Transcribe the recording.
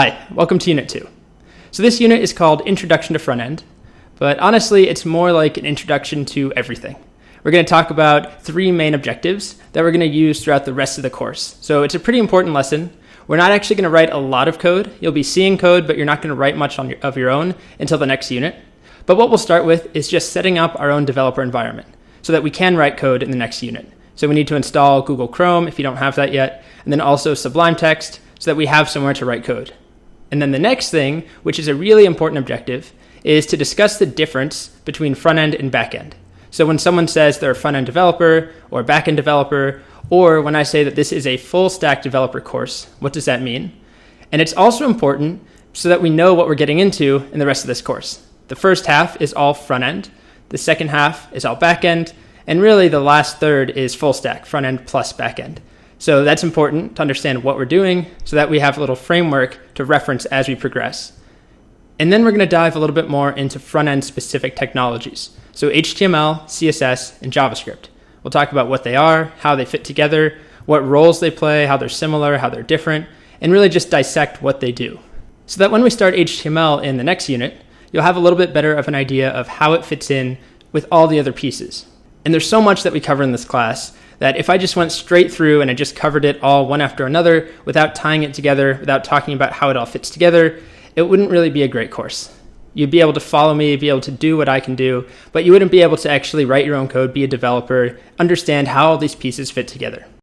Hi, welcome to Unit 2. So this unit is called Introduction to Front-End, but honestly it's more like an introduction to everything. We're going to talk about three main objectives that we're going to use throughout the rest of the course. So it's a pretty important lesson. We're not actually going to write a lot of code. You'll be seeing code, but you're not going to write much of your own until the next unit. But what we'll start with is just setting up our own developer environment so that we can write code in the next unit. So we need to install Google Chrome if you don't have that yet, and then also Sublime Text so that we have somewhere to write code. And then the next thing, which is a really important objective, is to discuss the difference between front-end and back-end. So when someone says they're a front-end developer or back-end developer, or when I say that this is a full-stack developer course, what does that mean? And it's also important so that we know what we're getting into in the rest of this course. The first half is all front-end, the second half is all back-end, and really the last third is full-stack, front-end plus back-end. So that's important to understand what we're doing so that we have a little framework to reference as we progress. And then we're going to dive a little bit more into front-end specific technologies. So HTML, CSS, and JavaScript. We'll talk about what they are, how they fit together, what roles they play, how they're similar, how they're different, and really just dissect what they do. So that when we start HTML in the next unit, you'll have a little bit better of an idea of how it fits in with all the other pieces. And there's so much that we cover in this class that if I just went straight through and I just covered it all one after another without tying it together, without talking about how it all fits together, it wouldn't really be a great course. You'd be able to follow me, be able to do what I can do, but you wouldn't be able to actually write your own code, be a developer, understand how all these pieces fit together.